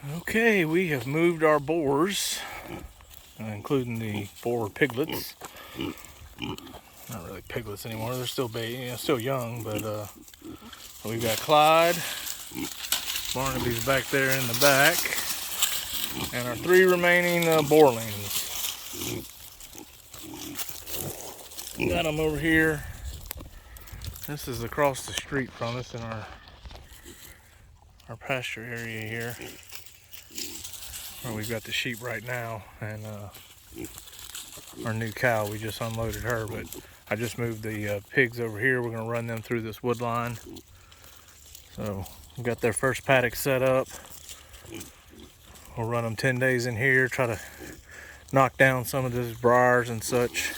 Okay, we have moved our boars, including the boar piglets. Not really piglets anymore, they're still still young, but we've got Clyde, Barnaby's back there in the back, and our 3 remaining boarlings. Got them over here. This is across the street from us in our pasture area here, where we've got the sheep right now, and our new cow, we just unloaded her, but I just moved the pigs over here. We're going to run them through this wood line. So we got their first paddock set up. We'll run them 10 days in here, try to knock down some of these briars and such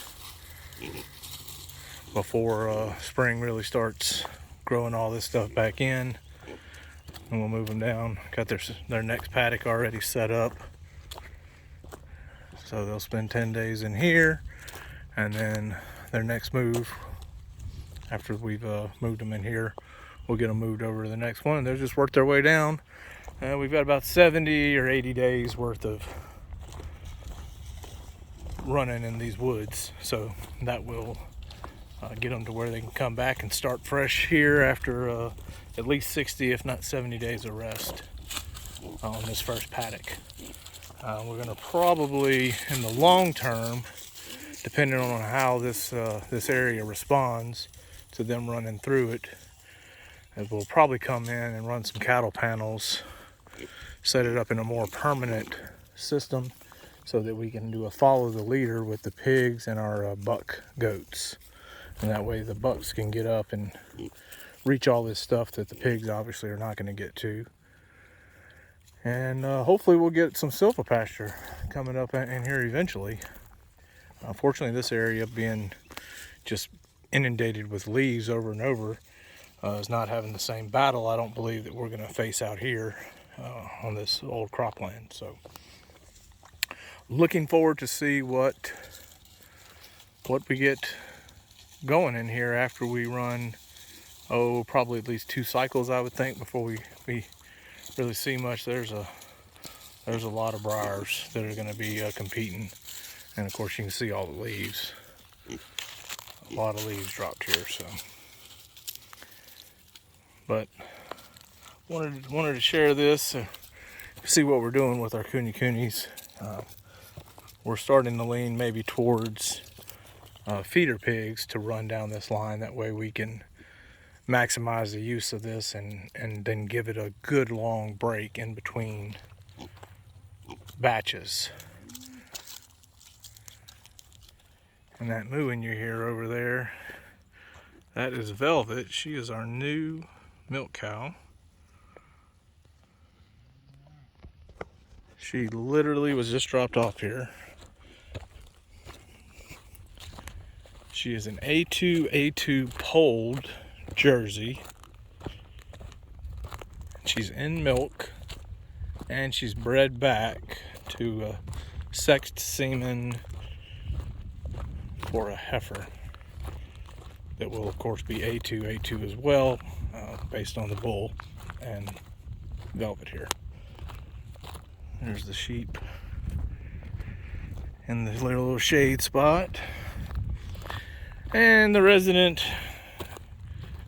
before spring really starts growing all this stuff back in. And we'll move them down. Got their next paddock already set up. So they'll spend 10 days in here, and then their next move, after we've moved them in here, we'll get them moved over to the next one, and they'll just work their way down. We've got about 70 or 80 days worth of running in these woods, so that will get them to where they can come back and start fresh here after at least 60, if not 70 days of rest on this first paddock. We're going to probably, in the long term, depending on how this area responds to them running through it, we'll probably come in and run some cattle panels, set it up in a more permanent system so that we can do a follow the leader with the pigs and our buck goats. And that way the bucks can get up and reach all this stuff that the pigs obviously are not going to get to. And hopefully we'll get some silvopasture coming up in here eventually. Unfortunately, this area being just inundated with leaves over and over is not having the same battle, I don't believe, that we're going to face out here on this old cropland. So looking forward to see what we get going in here after we run, probably at least 2 cycles, I would think, before we really see much. There's a lot of briars that are going to be competing, and of course you can see all the leaves. A lot of leaves dropped here, so. But wanted to share this, see what we're doing with our kunes. We're starting to lean maybe towards feeder pigs to run down this line. That way we can maximize the use of this and then give it a good long break in between batches. And that mooing you hear over there, that is Velvet. She is our new milk cow. She literally was just dropped off here. She is an A2 polled Jersey. She's in milk, and she's bred back to sexed semen for a heifer that will of course be A2 as well, based on the bull and Velvet here. There's the sheep in the little shade spot, and the resident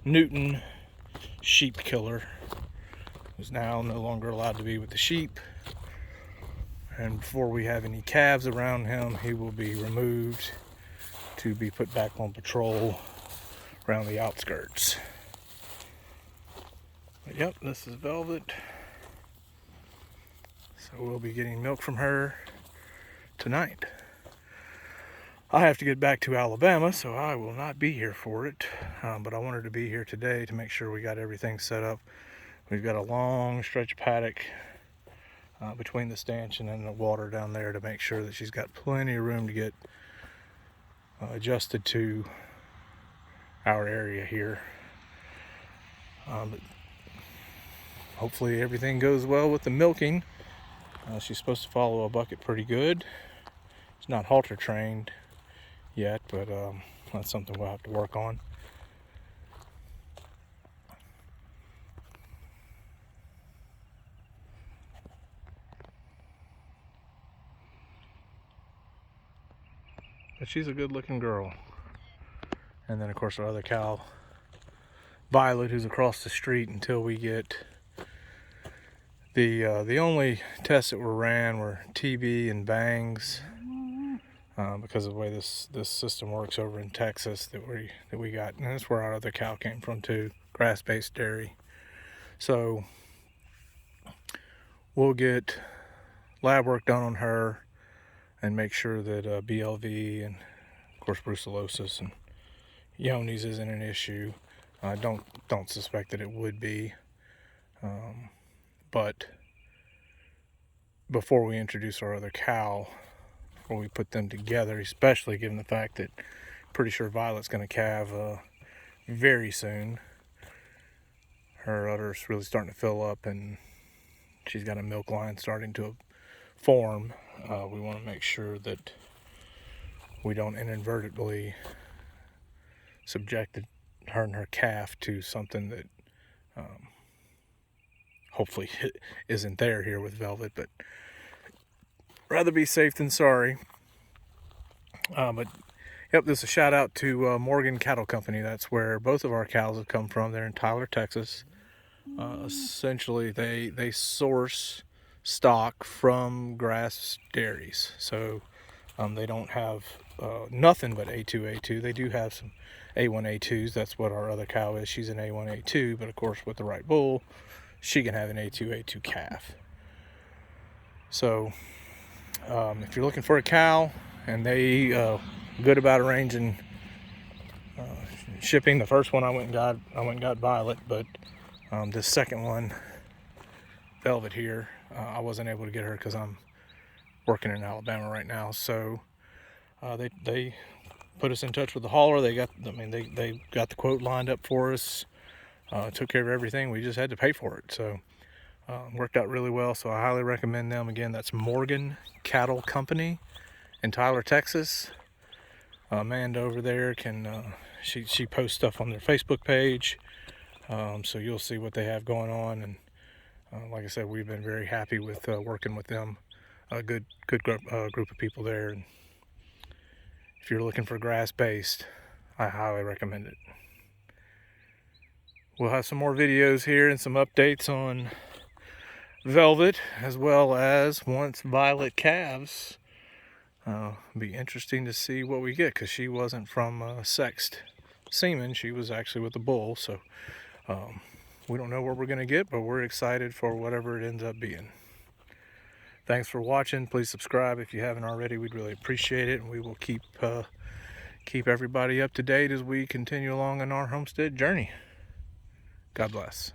Newton sheep killer is now no longer allowed to be with the sheep, and before we have any calves around him, he will be removed to be put back on patrol around the outskirts. But yep, this is Velvet. So we'll be getting milk from her tonight. I have to get back to Alabama, so I will not be here for it. But I wanted to be here today to make sure we got everything set up. We've got a long stretch of paddock between the stanchion and the water down there to make sure that she's got plenty of room to get adjusted to our area here. But hopefully everything goes well with the milking. She's supposed to follow a bucket pretty good. It's not halter trained yet, but that's something we'll have to work on. but she's a good looking girl. And then of course our other cow, Violet, who's across the street until we get the only tests that were ran were TB and bangs, because of the way this system works over in Texas that we got, and that's where our other cow came from too, grass-based dairy. So we'll get lab work done on her and make sure that BLV and of course brucellosis and Johne's isn't an issue. I don't suspect that it would be, but before we introduce our other cow, or we put them together, especially given the fact that I'm pretty sure Violet's going to calve very soon. Her udder's really starting to fill up and she's got a milk line starting to form. We want to make sure that we don't inadvertently subject her and her calf to something that hopefully isn't there here with Velvet, but rather be safe than sorry. But yep, this is a shout out to Morgan Cattle Company. That's where both of our cows have come from. They're in Tyler, Texas. Essentially they source stock from grass dairies, so they don't have nothing but A2. They do have some A1A2s. That's what our other cow is. She's an A1A2, but of course with the right bull she can have an A2 calf. So if you're looking for a cow and they good about arranging shipping, the first one I went and got Violet, but this second one, Velvet here, I wasn't able to get her because I'm working in Alabama right now. So they put us in touch with the hauler. They got the quote lined up for us, took care of everything. We just had to pay for it. So worked out really well. So I highly recommend them. Again, that's Morgan Cattle Company in Tyler, Texas. Amanda over there can she posts stuff on their Facebook page, so you'll see what they have going on. And like I said, we've been very happy with working with them. A good group of people there. And if you're looking for grass-based, I highly recommend it. We'll have some more videos here and some updates on Velvet, as well as once Violet calves. Be interesting to see what we get, because she wasn't from sexed semen. She was actually with the bull. So we don't know what we're going to get, but we're excited for whatever it ends up being. Thanks for watching. Please subscribe if you haven't already. We'd really appreciate it, and we will keep everybody up to date as we continue along on our homestead journey. God bless.